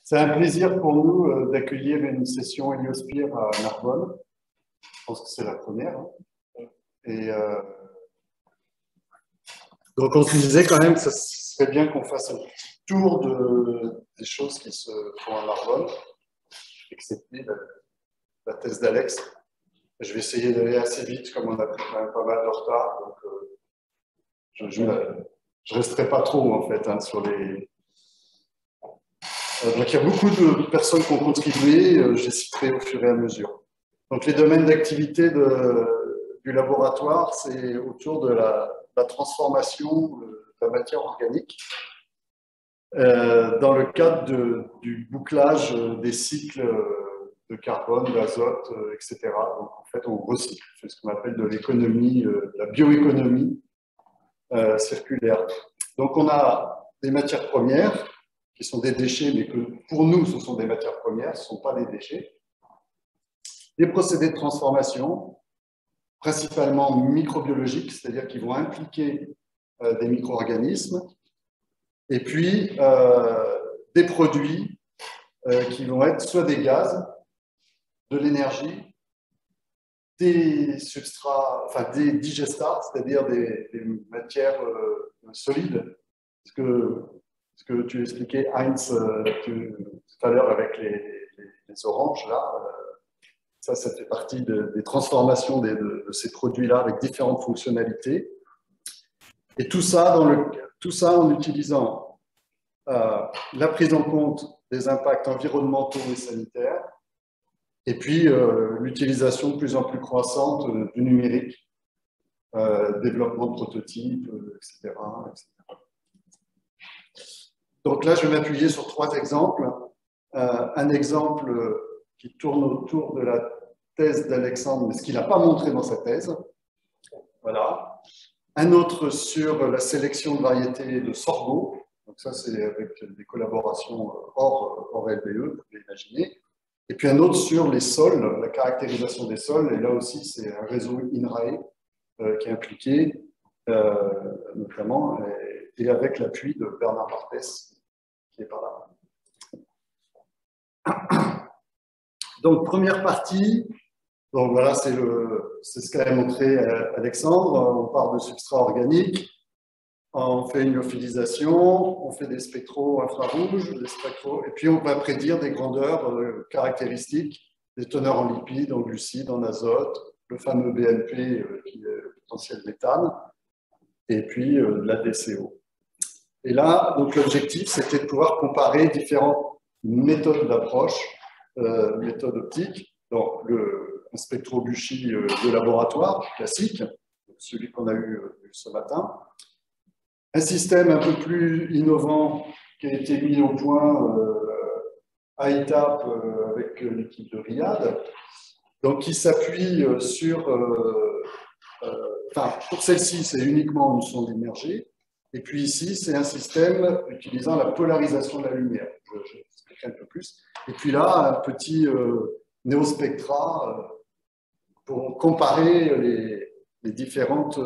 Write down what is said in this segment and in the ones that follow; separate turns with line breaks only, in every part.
C'est un plaisir pour nous d'accueillir une session Heliosphere à Narbonne. Je pense que c'est la première. Et donc on se disait quand même que ce serait bien qu'on fasse un petit tour des choses qui se font à Narbonne, excepté la thèse d'Alex. Je vais essayer d'aller assez vite, comme on a pris quand même pas mal de retard. Donc je ne resterai pas trop en fait sur les... Donc, il y a beaucoup de personnes qui ont contribué, je les citerai au fur et à mesure. Donc, les domaines d'activité du laboratoire, c'est autour de la transformation de la matière organique dans le cadre du bouclage des cycles de carbone, d'azote, etc. Donc, en fait, on recycle. C'est ce qu'on appelle de l'économie, la bioéconomie circulaire. Donc, on a des matières premières qui sont des déchets, mais que pour nous, ce sont des matières premières, ce ne sont pas des déchets. Des procédés de transformation, principalement microbiologiques, c'est-à-dire qui vont impliquer des micro-organismes, et puis des produits qui vont être soit des gaz, de l'énergie, des substrats, enfin des digestats, c'est-à-dire des matières solides, ce que tu expliquais, Heinz, tout à l'heure avec les oranges, là, ça fait partie des transformations de ces produits-là avec différentes fonctionnalités. Et tout ça en utilisant la prise en compte des impacts environnementaux et sanitaires, et puis l'utilisation de plus en plus croissante du numérique, développement de prototypes, etc., etc. Donc là, je vais m'appuyer sur 3 exemples. Un exemple qui tourne autour de la thèse d'Alexandre, mais ce qu'il n'a pas montré dans sa thèse. Voilà. Un autre sur la sélection de variétés de sorgho. Donc ça, c'est avec des collaborations hors LBE, vous pouvez l'imaginer. Et puis un autre sur les sols, la caractérisation des sols. Et là aussi, c'est un réseau INRAE qui est impliqué, notamment, et avec l'appui de Bernard Barthès, qui est par là. Donc, première partie, donc voilà, c'est ce qu'a montré Alexandre. On part de substrats organiques, on fait une lyophilisation, on fait des spectros infrarouges, et puis on va prédire des grandeurs caractéristiques, des teneurs en lipides, en glucides, en azote, le fameux BNP qui est le potentiel méthane, et puis la DCO. Et là, donc l'objectif, c'était de pouvoir comparer différentes méthodes d'approche, méthode optique, donc un spectro-Buchy de laboratoire classique, celui qu'on a eu ce matin, un système un peu plus innovant qui a été mis au point à ITAP avec l'équipe de Riyad, donc qui s'appuie sur, enfin pour celle-ci, c'est uniquement une sonde immergée. Et puis ici, c'est un système utilisant la polarisation de la lumière. Je vais expliquer un peu plus. Et puis là, un petit néospectra pour comparer les différentes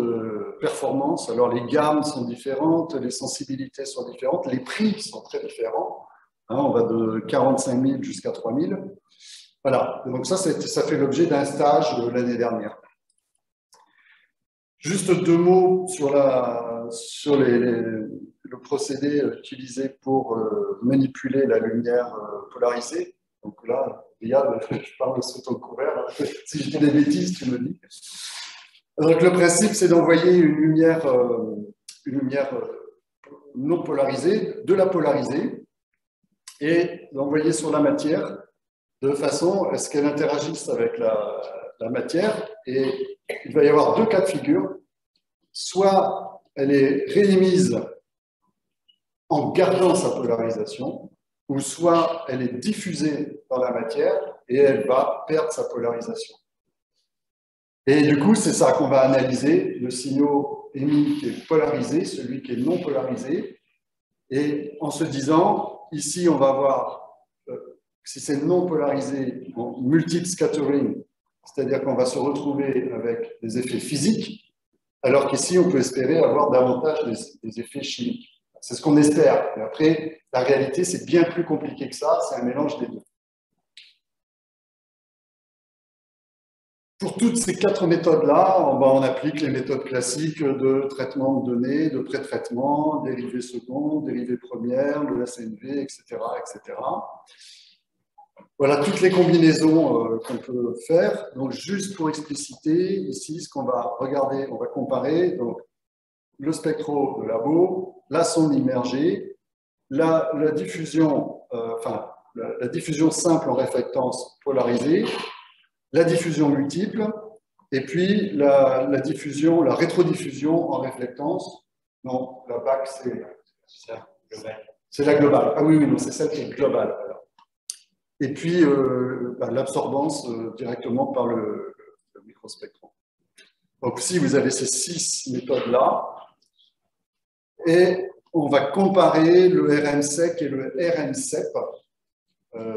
performances. Alors, les gammes sont différentes, les sensibilités sont différentes, les prix sont très différents. Hein, on va de 45 000 jusqu'à 3 000. Voilà. Donc ça fait l'objet d'un stage l'année dernière. Juste 2 mots sur le procédé utilisé pour manipuler la lumière polarisée. Donc là, Riyad, je parle sous ton couvert. Si je dis des bêtises, tu me dis. Donc le principe, c'est d'envoyer une lumière non polarisée, de la polariser, et d'envoyer sur la matière de façon à ce qu'elle interagisse avec la matière. Et il va y avoir 2 cas de figure. Soit elle est réémise en gardant sa polarisation, ou soit elle est diffusée dans la matière et elle va perdre sa polarisation. Et du coup, c'est ça qu'on va analyser, le signal émis qui est polarisé, celui qui est non polarisé. Et en se disant, ici, on va voir, si c'est non polarisé, en multiple scattering, c'est-à-dire qu'on va se retrouver avec des effets physiques, alors qu'ici, on peut espérer avoir davantage des effets chimiques. c'est ce qu'on espère. Mais après, la réalité, c'est bien plus compliqué que ça, c'est un mélange des deux. Pour toutes ces 4 méthodes-là, on applique les méthodes classiques de traitement de données, de pré-traitement, dérivées secondes, dérivées premières, le SNV, etc., etc. Voilà toutes les combinaisons qu'on peut faire. Donc, juste pour expliciter, ici, ce qu'on va regarder, on va comparer donc, le spectro de labo, la sonde immergée, la diffusion, la diffusion simple en réflectance polarisée, la diffusion multiple, et puis la rétrodiffusion en réflectance. Non, la BAC, c'est la globale. Ah oui, c'est celle qui est globale. Et puis l'absorbance directement par le microspectrum. Donc, si vous avez ces 6 méthodes-là, et on va comparer le RMSEC et le RMSEP.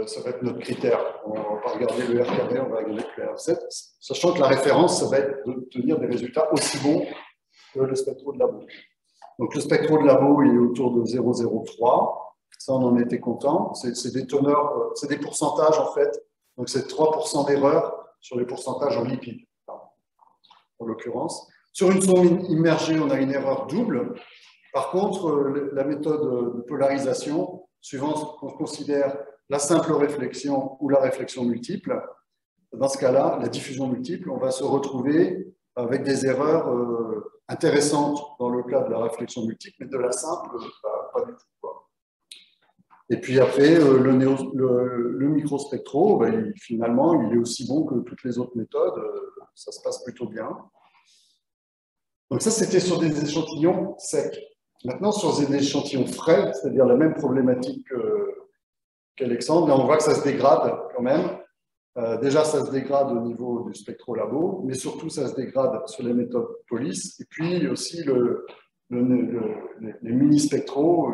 Ça va être notre critère. On va pas regarder le RKB, on va regarder le RMSEP, sachant que la référence, ça va être d'obtenir des résultats aussi bons que le spectro de labo. Donc, le spectro de labo, il est autour de 0,03. Ça, on en était content. C'est des teneurs, c'est des pourcentages, en fait. Donc, c'est 3% d'erreur sur les pourcentages en lipides, en l'occurrence. Sur une sonde immergée, on a une erreur double. Par contre, la méthode de polarisation, suivant ce qu'on considère la simple réflexion ou la réflexion multiple, dans ce cas-là, la diffusion multiple, on va se retrouver avec des erreurs intéressantes dans le cas de la réflexion multiple, mais de la simple, pas du tout, quoi. Et puis après, le microspectro, finalement, il est aussi bon que toutes les autres méthodes, ça se passe plutôt bien. Donc ça, c'était sur des échantillons secs. Maintenant, sur des échantillons frais, c'est-à-dire la même problématique qu'Alexandre, là, on voit que ça se dégrade quand même. Déjà, ça se dégrade au niveau du spectro-labo, mais surtout, ça se dégrade sur les méthodes police. Et puis aussi, les mini-spectros,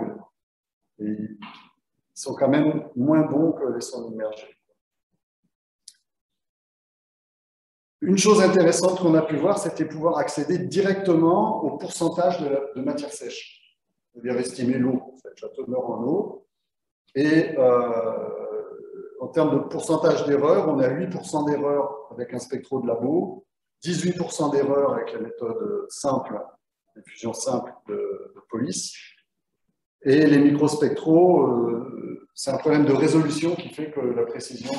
ils sont quand même moins bons que les sondes immergées. Une chose intéressante qu'on a pu voir, c'était pouvoir accéder directement au pourcentage de matière sèche, c'est-à-dire estimer l'eau, la teneur en eau. Et en termes de pourcentage d'erreur, on a 8% d'erreur avec un spectro de labo, 18% d'erreur avec la méthode simple, diffusion simple de police. Et les microspectros, c'est un problème de résolution qui fait que la précision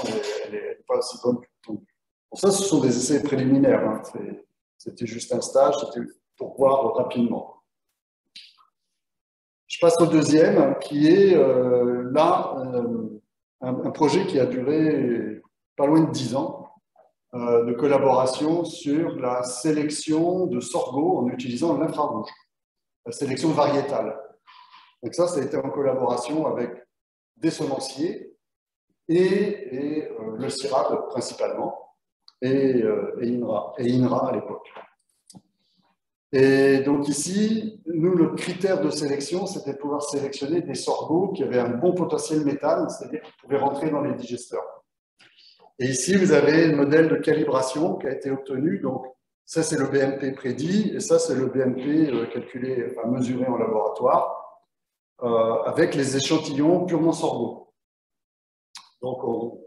n'est pas aussi bonne que tout. Pour ça, ce sont des essais préliminaires. Hein. C'était juste un stage, c'était pour voir rapidement. Je passe au deuxième, qui est un projet qui a duré pas loin de 10 ans, de collaboration sur la sélection de sorgho en utilisant l'infrarouge, la sélection variétale. Donc ça a été en collaboration avec des semenciers et le CIRAD principalement, et INRA à l'époque. Et donc ici, nous, le critère de sélection, c'était de pouvoir sélectionner des sorgho qui avaient un bon potentiel méthane, c'est-à-dire qui pouvaient rentrer dans les digesteurs. Et ici, vous avez le modèle de calibration qui a été obtenu. Donc, ça, c'est le BMP prédit, et ça, c'est le BMP calculé, enfin mesuré en laboratoire, avec les échantillons purement sorgho. Donc,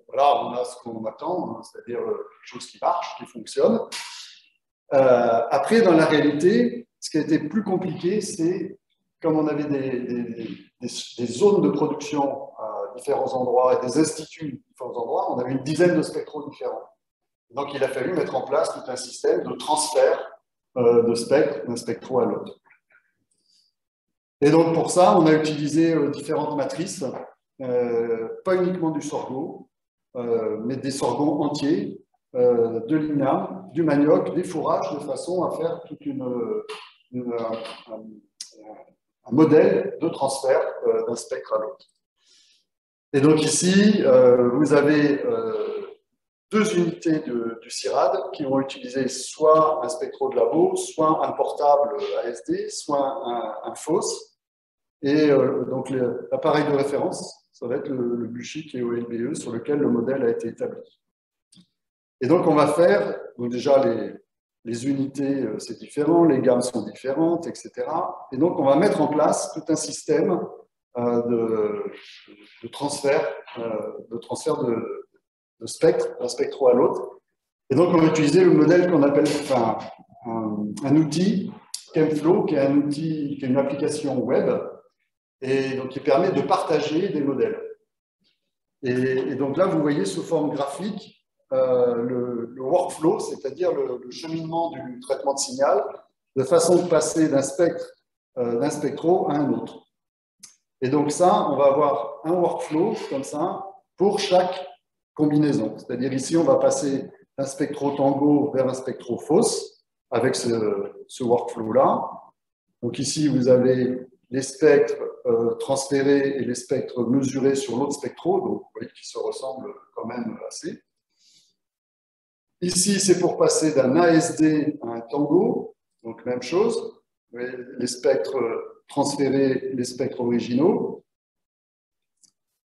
voilà, on a ce qu'on attend, hein, c'est-à-dire quelque chose qui marche, qui fonctionne. Après, dans la réalité, ce qui a été plus compliqué, c'est comme on avait des zones de production à différents endroits et des instituts à différents endroits, on avait une dizaine de spectros différents. Donc, il a fallu mettre en place tout un système de transfert de spectres d'un spectro à l'autre. Et donc, pour ça, on a utilisé différentes matrices, pas uniquement du sorgho, mais des sorghos entiers, de l'inam, du manioc, des fourrages, de façon à faire tout un modèle de transfert d'un spectre à l'autre. Et donc ici, vous avez 2 unités du CIRAD qui vont utiliser soit un spectro de labo, soit un portable ASD, soit un FOSS. Et donc l'appareil de référence, ça va être le Buchik et OLBE sur lequel le modèle a été établi. Et donc, on va faire donc déjà les unités, c'est différent, les gammes sont différentes, etc. Et donc, on va mettre en place tout un système de transfert, de spectre d'un spectro à l'autre. Et donc, on va utiliser le modèle qu'on appelle, enfin, un outil, ChemFlow, qui est un outil, qui est une application web, et donc qui permet de partager des modèles. Et donc là, vous voyez sous forme graphique le workflow, c'est-à-dire le cheminement du traitement de signal, de façon de passer d'un spectro à un autre. Et donc ça, on va avoir un workflow comme ça pour chaque combinaison. C'est-à-dire ici, on va passer d'un spectro tango vers un spectro fausse avec ce workflow-là. Donc ici, vous avez les spectres transférés et les spectres mesurés sur l'autre spectro, donc vous voyez qu'ils se ressemblent quand même assez. Ici, c'est pour passer d'un ASD à un tango, donc même chose, les spectres transférés, les spectres originaux.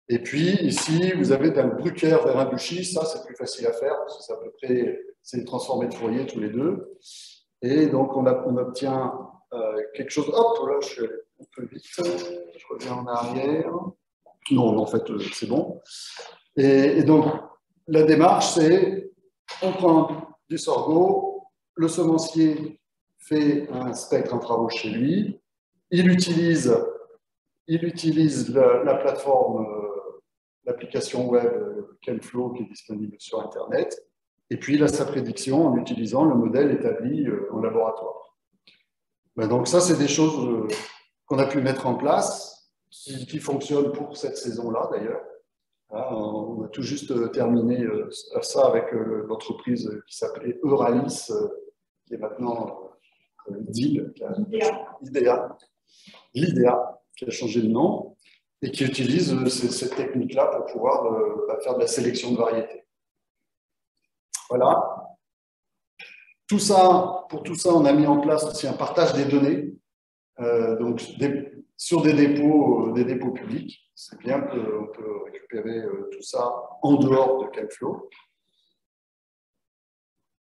Et puis ici, vous avez d'un Brucker vers un Bucchi, ça c'est plus facile à faire, parce que c'est à peu près, c'est des transformés de Fourier tous les deux. Et donc on obtient quelque chose, hop, là je suis allé un peu vite, je reviens en arrière. Non, en fait, c'est bon. Et donc, la démarche, c'est, on prend du sorgho, le semencier fait un spectre infrarouge chez lui, il utilise la plateforme, l'application web ChemFlow qui est disponible sur Internet, et puis il a sa prédiction en utilisant le modèle établi en laboratoire. Ben donc ça, c'est des choses qu'on a pu mettre en place, qui fonctionnent pour cette saison-là d'ailleurs. On a tout juste terminé ça avec l'entreprise qui s'appelait Euralis, qui est maintenant l'IDEA, qui a changé de nom, et qui utilise cette technique-là pour pouvoir faire de la sélection de variétés. Voilà. Pour tout ça, on a mis en place aussi un partage des données, donc sur des dépôts publics. C'est bien qu'on peut récupérer tout ça en dehors de ChemFlow.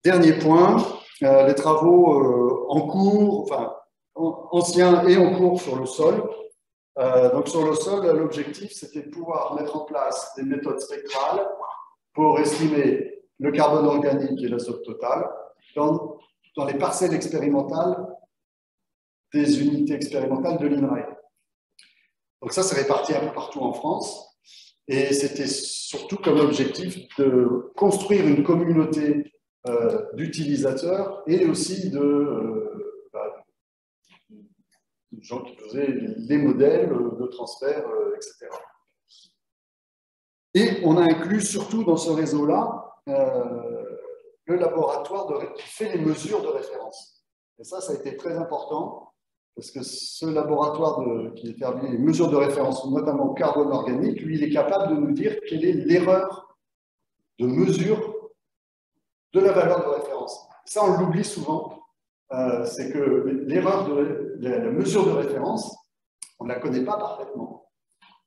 Dernier point, les travaux en cours, enfin anciens et en cours sur le sol. Donc sur le sol, l'objectif, c'était de pouvoir mettre en place des méthodes spectrales pour estimer le carbone organique et l'azote total dans les parcelles expérimentales des unités expérimentales de l'INRAE. Donc ça, c'est réparti un peu partout en France. Et c'était surtout comme objectif de construire une communauté d'utilisateurs et aussi de gens qui faisaient les modèles de transfert, etc. Et on a inclus surtout dans ce réseau-là le laboratoire qui fait les mesures de référence. Et ça a été très important parce que ce laboratoire qui établit les mesures de référence, notamment carbone organique, lui, il est capable de nous dire quelle est l'erreur de mesure de la valeur de référence. Ça, on l'oublie souvent. C'est que l'erreur de la mesure de référence, on ne la connaît pas parfaitement.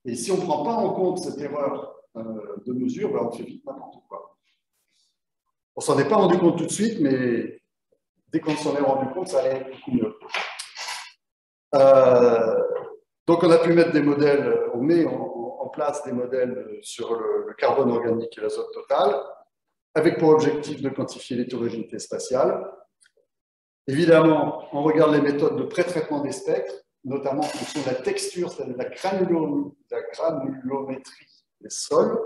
Et si on ne prend pas en compte cette erreur de mesure, ben on fait vite n'importe quoi. On ne s'en est pas rendu compte tout de suite, mais dès qu'on s'en est rendu compte, ça allait beaucoup mieux. Donc on a pu mettre des modèles, on met en place des modèles sur le carbone organique et l'azote total, avec pour objectif de quantifier l'hétérogénéité spatiale. Évidemment, on regarde les méthodes de pré-traitement des spectres, notamment en fonction de la texture, c'est-à-dire la granulométrie des sols.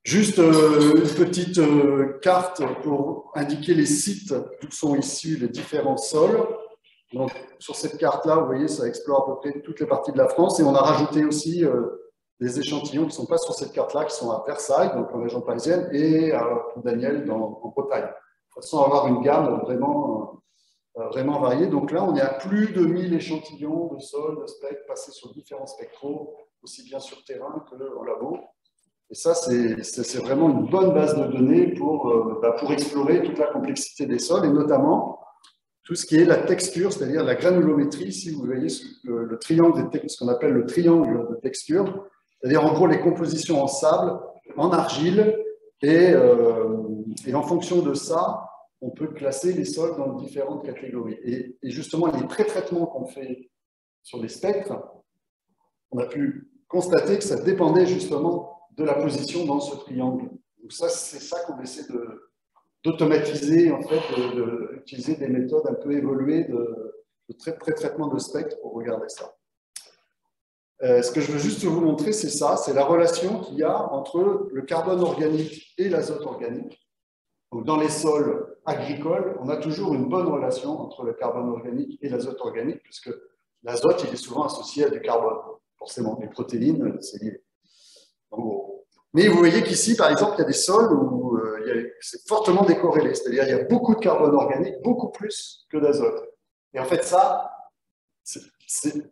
Juste une petite carte pour indiquer les sites d'où sont issus les différents sols. Donc, sur cette carte-là, vous voyez, ça explore à peu près toutes les parties de la France. Et on a rajouté aussi des échantillons qui ne sont pas sur cette carte-là, qui sont à Versailles, donc en région parisienne, et à Pont-Daniel en Bretagne. De façon à avoir une gamme vraiment variée. Donc là, on est à plus de 1000 échantillons de sols, de spectres, passés sur différents spectros, aussi bien sur terrain qu'en labo. Et ça, c'est vraiment une bonne base de données pour explorer toute la complexité des sols, et notamment tout ce qui est la texture, c'est-à-dire la granulométrie. Si vous voyez le triangle, ce qu'on appelle le triangle de texture, c'est-à-dire en gros les compositions en sable, en argile Et en fonction de ça, on peut classer les sols dans différentes catégories. Et justement, les pré-traitements qu'on fait sur les spectres, on a pu constater que ça dépendait justement de la position dans ce triangle. Donc ça, c'est ça qu'on essaie d'automatiser, en fait, d'utiliser des méthodes un peu évoluées de pré-traitement de spectre pour regarder ça. Ce que je veux juste vous montrer, c'est ça, c'est la relation qu'il y a entre le carbone organique et l'azote organique. Donc, dans les sols agricoles, on a toujours une bonne relation entre le carbone organique et l'azote organique, puisque l'azote, il est souvent associé à du carbone. Forcément, les protéines, c'est lié. Mais vous voyez qu'ici, par exemple, il y a des sols où c'est fortement décorrélé, c'est-à-dire qu'il y a beaucoup de carbone organique, beaucoup plus que d'azote. Et en fait, ça,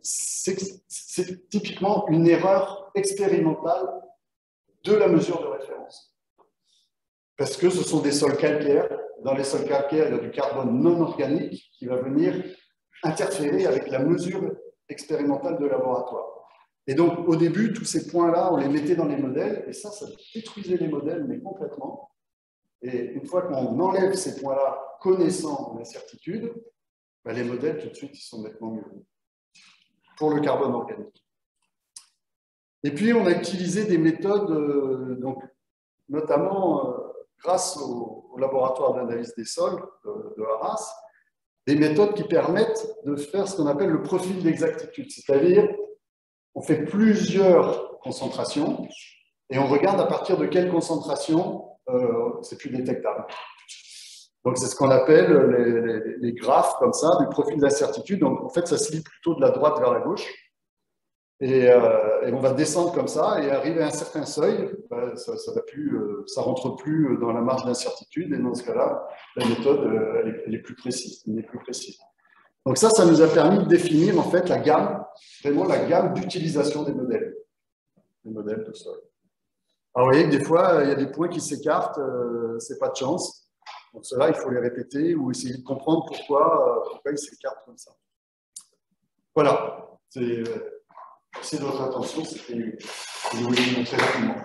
c'est typiquement une erreur expérimentale de la mesure de référence. Parce que ce sont des sols calcaires. Dans les sols calcaires, il y a du carbone non organique qui va venir interférer avec la mesure expérimentale de laboratoire. Et donc, au début, tous ces points-là, on les mettait dans les modèles, et ça détruisait les modèles, mais complètement. Et une fois qu'on enlève ces points-là, connaissant l'incertitude, ben les modèles, tout de suite, ils sont nettement mieux pour le carbone organique. Et puis, on a utilisé des méthodes, donc, notamment grâce au laboratoire d'analyse des sols de Arras, des méthodes qui permettent de faire ce qu'on appelle le profil d'exactitude, c'est-à-dire on fait plusieurs concentrations et on regarde à partir de quelle concentration c'est plus détectable. Donc, c'est ce qu'on appelle les graphes comme ça, du profil d'incertitude. Donc, en fait, ça se lit plutôt de la droite vers la gauche. Et on va descendre comme ça, et arriver à un certain seuil, ben, ça rentre plus dans la marge d'incertitude, et dans ce cas-là, la méthode elle est plus précise, Donc ça nous a permis de définir en fait la gamme, vraiment la gamme d'utilisation des modèles de sol. Alors vous voyez que des fois, il y a des points qui s'écartent, c'est pas de chance. Donc cela, il faut les répéter ou essayer de comprendre pourquoi ils s'écartent comme ça. Voilà. Merci de votre attention, c'était une montrer rapidement.